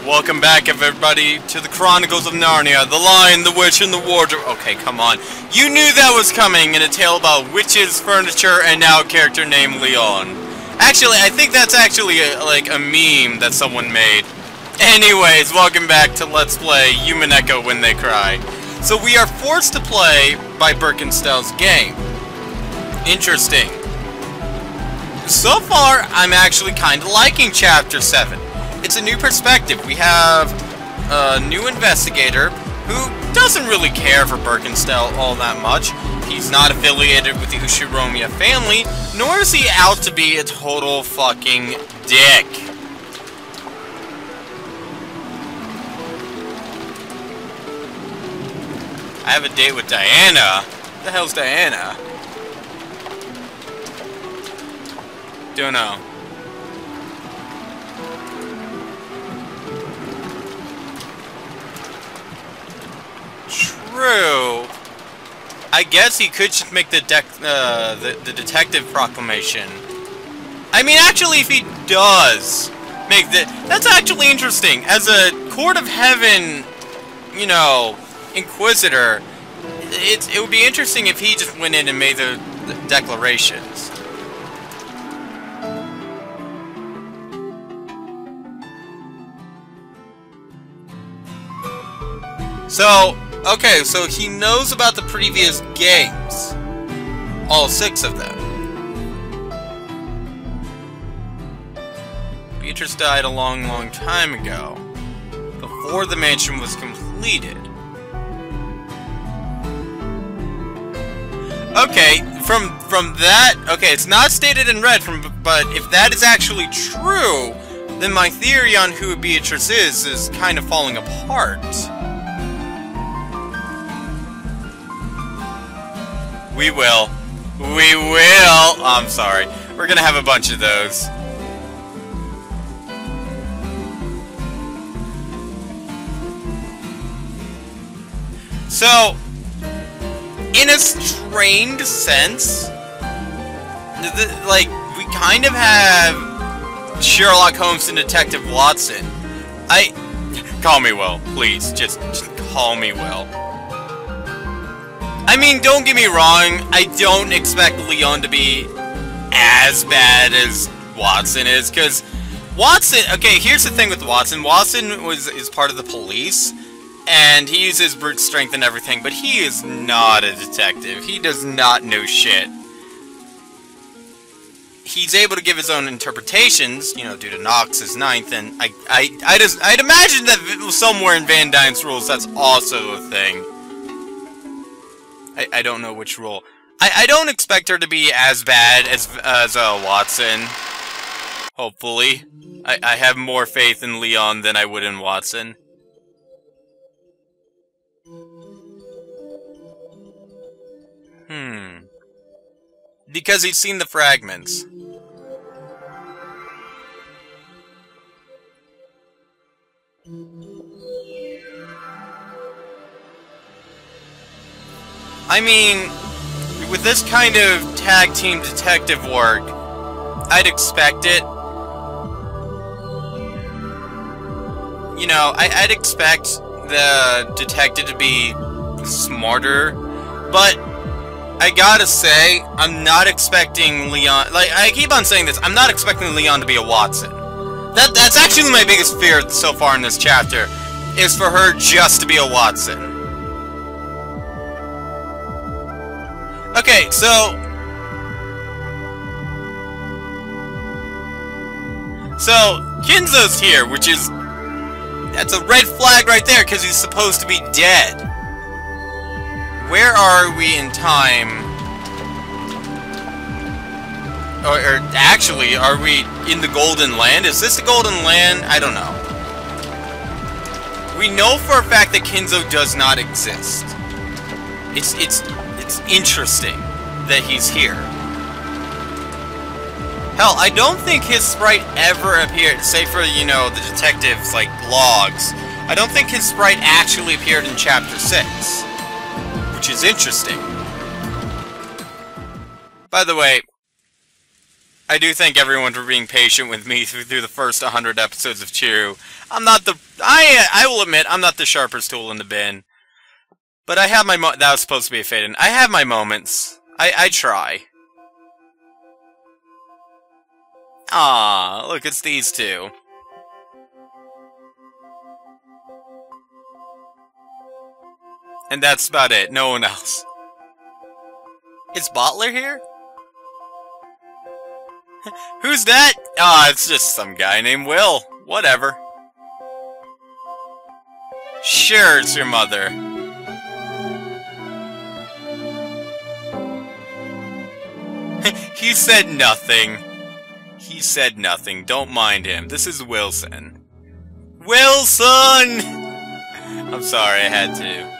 Welcome back, everybody, to the Chronicles of Narnia, the Lion, the Witch, and the Wardrobe. Okay, come on. You knew that was coming in a tale about witches, furniture, and now a character named Leon. Actually, I think that's actually like a meme that someone made. Anyways, welcome back to Let's Play Umineko When They Cry. So we are forced to play by Birkenstell's game. Interesting. So far, I'm actually kind of liking Chapter 7. It's a new perspective. We have a new investigator who doesn't really care for Birkenstell all that much. He's not affiliated with the Ushiromiya family, nor is he out to be a total fucking dick. I have a date with Diana. What the hell's Diana? Don't know. True. I guess he could just make the detective proclamation. I mean, actually, if he does make that's actually interesting. As a Court of Heaven, you know, Inquisitor, it would be interesting if he just went in and made the declarations. So, okay, so he knows about the previous games. All 6 of them. Beatrice died a long, long time ago. Before the mansion was completed. Okay, from that... Okay, it's not stated in red, but if that is actually true, then my theory on who Beatrice is kind of falling apart. We will. We will! I'm sorry. We're gonna have a bunch of those. So, in a strained sense, like, we kind of have Sherlock Holmes and Detective Watson. Call me Will, please. Just call me Will. I mean, don't get me wrong, I don't expect Leon to be as bad as Watson is, because Watson... Okay, here's the thing with Watson. Watson is part of the police, and he uses brute strength and everything, but he is not a detective. He does not know shit. He's able to give his own interpretations, you know, due to Knox's 9th, and I'd imagine that somewhere in Van Dyne's rules that's also a thing. I don't know which rule. I don't expect her to be as bad as Watson. Hopefully. I have more faith in Leon than I would in Watson. Because he's seen the fragments. I mean, with this kind of tag team detective work, I'd expect it. You know, I'd expect the detective to be smarter, but I gotta say, I'm not expecting Leon... Like, I keep on saying this, I'm not expecting Leon to be a Watson. That's actually my biggest fear so far in this chapter, is for her just to be a Watson. Okay, so Kinzo's here, which is... That's a red flag right there, because he's supposed to be dead. Where are we in time? Or actually, are we in the Golden Land? Is this the Golden Land? I don't know. We know for a fact that Kinzo does not exist. It's interesting that he's here. Hell, I don't think his sprite ever appeared, save for, you know, the detective's, like, logs. I don't think his sprite actually appeared in Chapter 6. Which is interesting. By the way, I do thank everyone for being patient with me through the first 100 episodes of Chiru. I'm not the... I will admit, I'm not the sharpest tool in the bin. But I have my that was supposed to be a fade-in. I have my moments. I try. Ah, look, it's these two. And that's about it. No one else. Is Bottler here? Who's that? Ah, it's just some guy named Will. Whatever. Sure, it's your mother. He said nothing. He said nothing. Don't mind him. This is Wilson. Wilson! I'm sorry, I had to.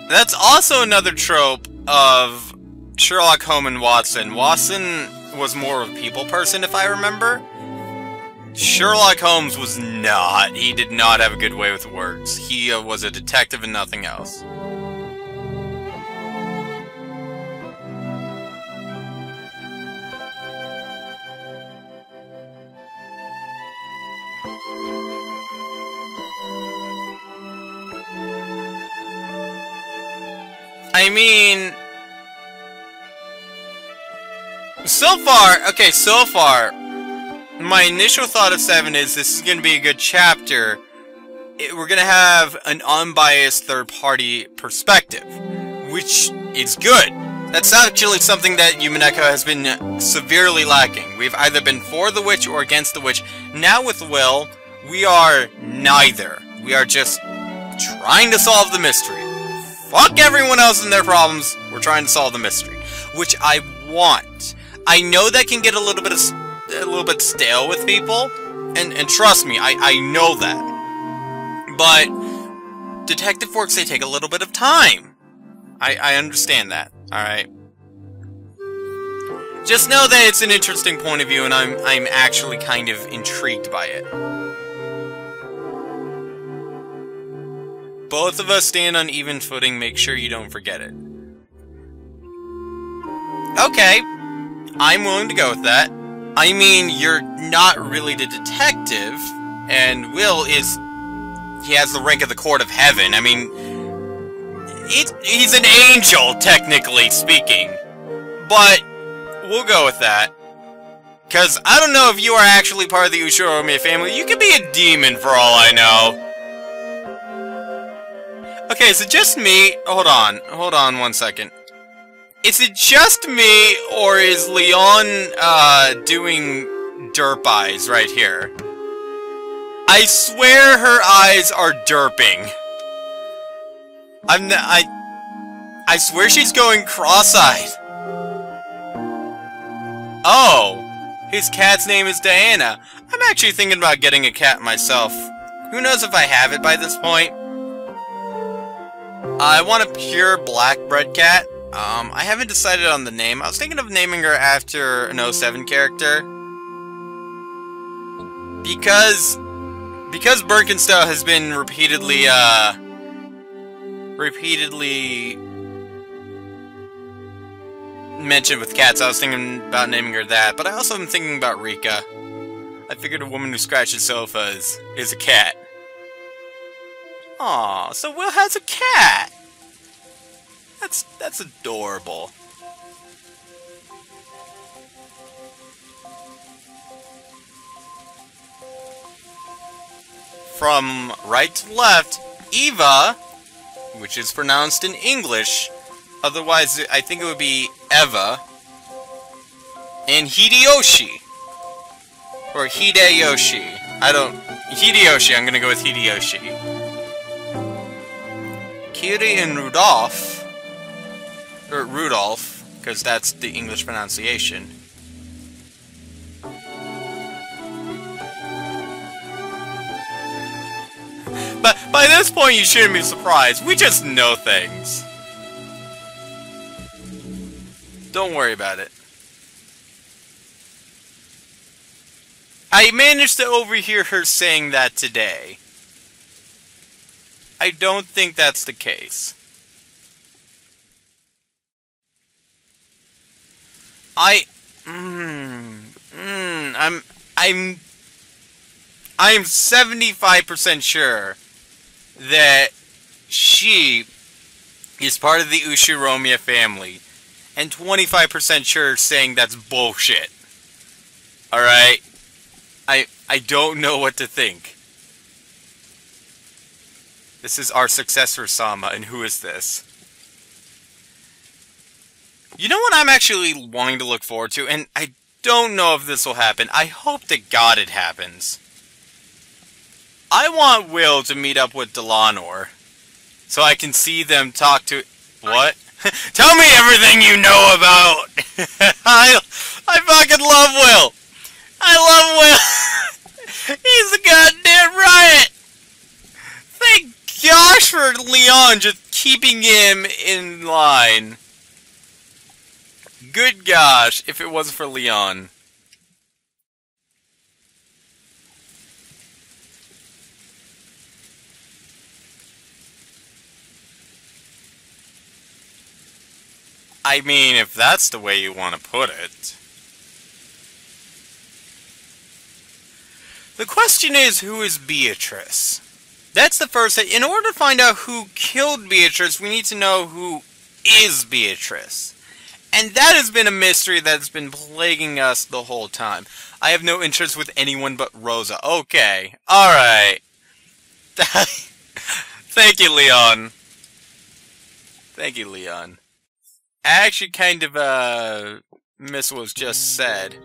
That's also another trope of Sherlock Holmes and Watson. Watson was more of a people person, if I remember. Sherlock Holmes was not. He did not have a good way with words. He was a detective and nothing else. I mean... So far, my initial thought of 7 is this is going to be a good chapter. We're going to have an unbiased third-party perspective, which is good. That's actually something that Umineko has been severely lacking. We've either been for the witch or against the witch. Now with Will, we are neither. We are just trying to solve the mystery. Fuck everyone else and their problems. We're trying to solve the mystery, which I want. I know that can get a little bit stale with people, and trust me, I know that. But detective works, they take a little bit of time. I understand that. All right. Just know that it's an interesting point of view, and I'm actually kind of intrigued by it. Both of us stand on even footing. Make sure you don't forget it. Okay. I'm willing to go with that. I mean, you're not really the detective, and Will is... He has the rank of the Court of Heaven. I mean, he's an angel, technically speaking. But we'll go with that. Because I don't know if you are actually part of the Ushirome family. You could be a demon for all I know. Okay, is it just me? Hold on 1 second. Is it just me, or is Leon, doing derp eyes right here? I swear her eyes are derping. I swear she's going cross-eyed. Oh, his cat's name is Diana. I'm actually thinking about getting a cat myself. Who knows if I have it by this point? I want a pure black bread cat. I haven't decided on the name. I was thinking of naming her after an 07 character. Because Birkenstow has been repeatedly mentioned with cats, I was thinking about naming her that, but I also am thinking about Rika. I figured a woman who scratches sofas is a cat. Aw, so Will has a cat! That's adorable. From right to left, Eva, which is pronounced in English, otherwise I think it would be Eva, and Hideyoshi. Or Hideyoshi. Hideyoshi, I'm gonna go with Hideyoshi. Kiri and Rudolph, or Rudolph, because that's the English pronunciation. But by this point, you shouldn't be surprised. We just know things. Don't worry about it. I managed to overhear her saying that today. I don't think that's the case. I'm 75% sure that she is part of the Ushiromiya family, and 25% sure saying that's bullshit. Alright? I don't know what to think. This is our successor, Sama, and who is this? You know what I'm actually wanting to look forward to, and I don't know if this will happen. I hope to God it happens. I want Will to meet up with Delanor, so I can see them talk to... What? Tell me everything you know about! I fucking love Will! I love Will! He's a goddamn riot! Thank gosh for Leon just keeping him in line. Good gosh, if it wasn't for Leon. I mean, if that's the way you want to put it. The question is, who is Beatrice? That's the first thing. In order to find out who killed Beatrice, we need to know who is Beatrice. And that has been a mystery that's been plaguing us the whole time. I have no interest with anyone but Rosa. Okay. Alright. Thank you, Leon. Thank you, Leon. I actually kind of, miss what was just said.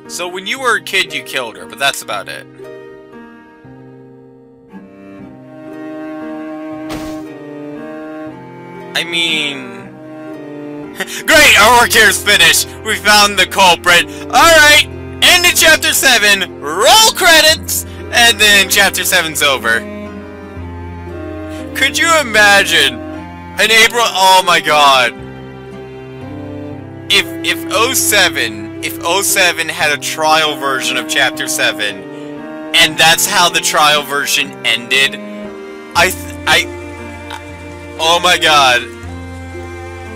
So when you were a kid, you killed her, but that's about it. I mean... Great! Our work here is finished! We found the culprit! Alright! End of Chapter 7! Roll credits! And then Chapter 7's over. Could you imagine an April... Oh my god. If 07 had a trial version of Chapter 7, and that's how the trial version ended, oh my god.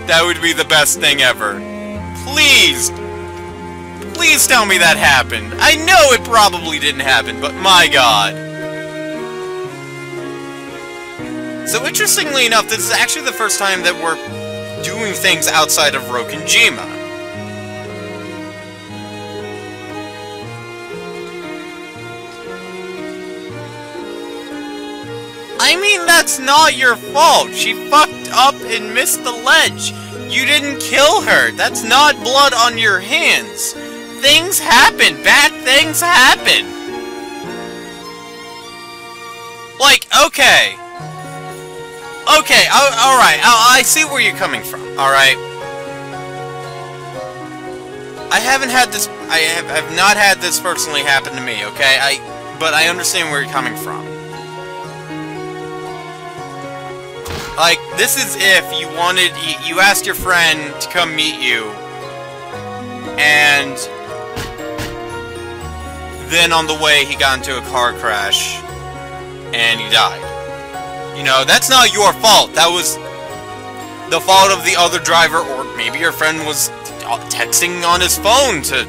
That would be the best thing ever. Please! Please tell me that happened. I know it probably didn't happen, but my god. So interestingly enough, this is actually the first time that we're doing things outside of Rokenjima. I mean, that's not your fault. She fucked up and missed the ledge. You didn't kill her. That's not blood on your hands. Things happen. Bad things happen. Like, okay. Okay, alright. I see where you're coming from, alright? I haven't had this... I have not had this personally happen to me, okay? But I understand where you're coming from. Like, this is if you wanted... You asked your friend to come meet you, and then on the way he got into a car crash, and he died. You know, that's not your fault. That was the fault of the other driver, or maybe your friend was texting on his phone to,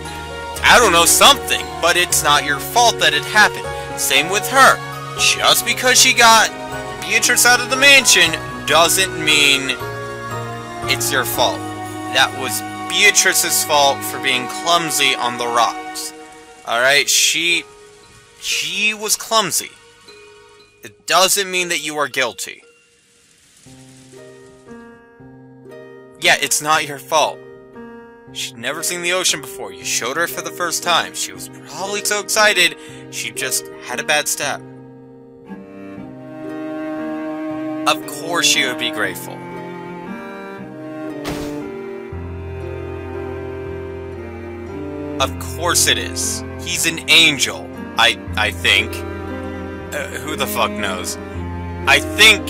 I don't know, something. But it's not your fault that it happened. Same with her. Just because she got Beatrice out of the mansion doesn't mean it's your fault. That was Beatrice's fault for being clumsy on the rocks. Alright, she was clumsy. It doesn't mean that you are guilty. Yeah, it's not your fault. She'd never seen the ocean before. You showed her for the first time. She was probably so excited, she just had a bad step. Of course she would be grateful. Of course it is. He's an angel, I think. Who the fuck knows? I think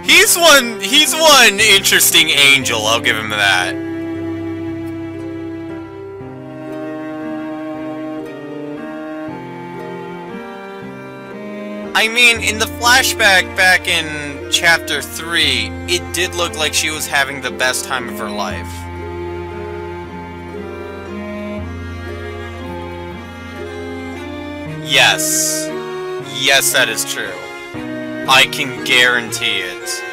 he's one interesting angel, I'll give him that. I mean, in the flashback back in Chapter 3, it did look like she was having the best time of her life. Yes. Yes, that is true. I can guarantee it.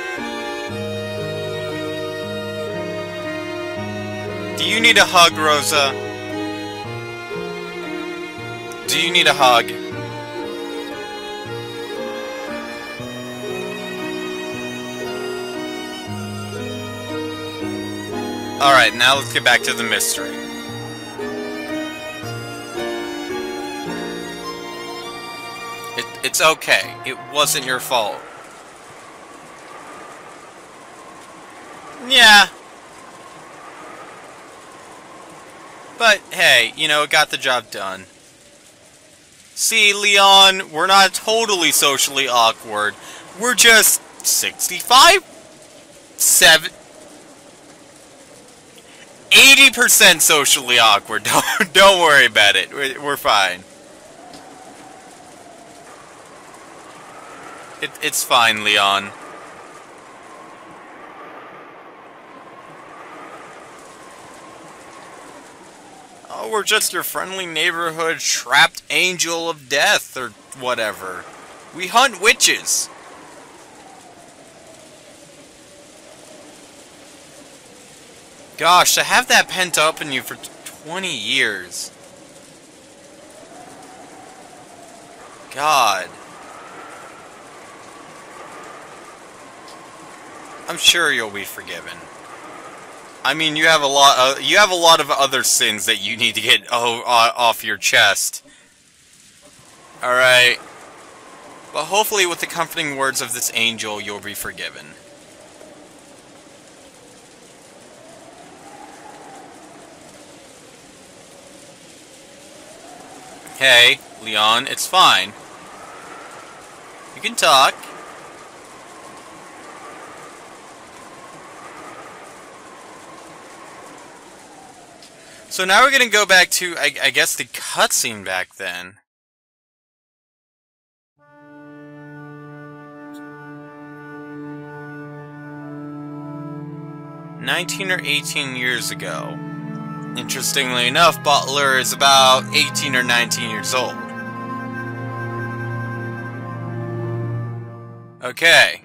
Do you need a hug, Rosa? Do you need a hug? Alright, now let's get back to the mystery. It's okay. It wasn't your fault. Yeah. But, hey, you know, it got the job done. See, Leon, we're not totally socially awkward. We're just 65? 80% socially awkward. Don't worry about it. We're fine. It's fine, Leon. Oh, we're just your friendly neighborhood trapped angel of death, or whatever. We hunt witches. Gosh, to have that pent up in you for 20 years. God. I'm sure you'll be forgiven. I mean, you have a lot of other sins that you need to get off your chest. All right. But hopefully with the comforting words of this angel, you'll be forgiven. Hey, Leon, it's fine. You can talk. So now we're gonna go back to, I guess, the cutscene back then. "19 or 18 years ago. Interestingly enough, Butler is about 18 or 19 years old. Okay.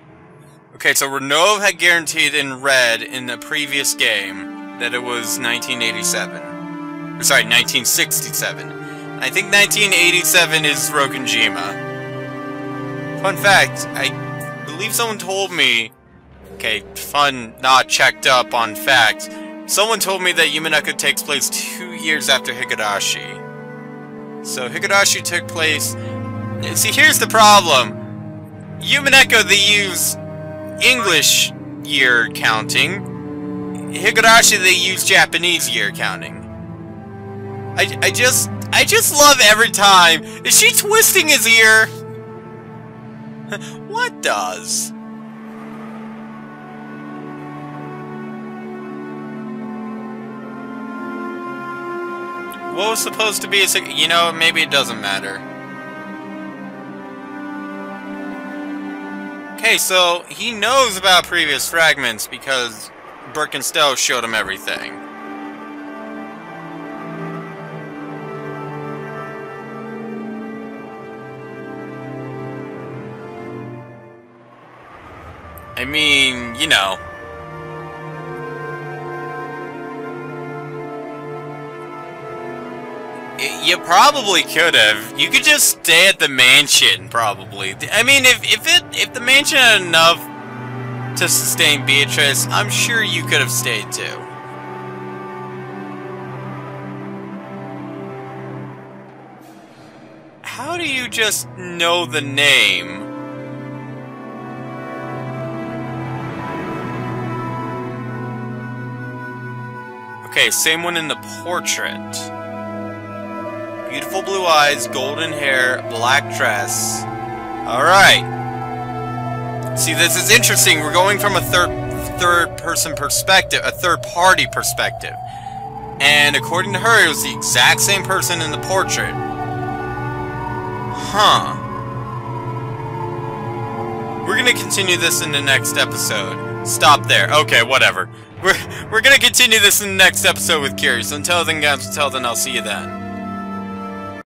Okay, so Renov had guaranteed in red in the previous game that it was 1987. Sorry, 1967. I think 1987 is Rokonjima. Fun fact, I believe someone told me... Okay, fun, not checked up on fact. Someone told me that Umineko takes place 2 years after Higurashi. So Higurashi took place... See, here's the problem. Umineko, they use English year counting. Higurashi, they use Japanese year counting. I just love every time. Is she twisting his ear? What does? What was supposed to be a... You know, maybe it doesn't matter. Okay, so he knows about previous fragments because Birkenstow showed him everything. I mean, you know. You probably could have. You could just stay at the mansion, probably. I mean, if the mansion had enough to sustain Beatrice, I'm sure you could have stayed too. How do you just know the name? Okay, same one in the portrait. Beautiful blue eyes, golden hair, black dress. Alright. See, this is interesting. We're going from a third-person perspective, a third-party perspective. And according to her, it was the exact same person in the portrait. Huh. We're gonna continue this in the next episode. Stop there. Okay, whatever. We're gonna continue this in the next episode with Chiru. So until then, guys, I'll see you then.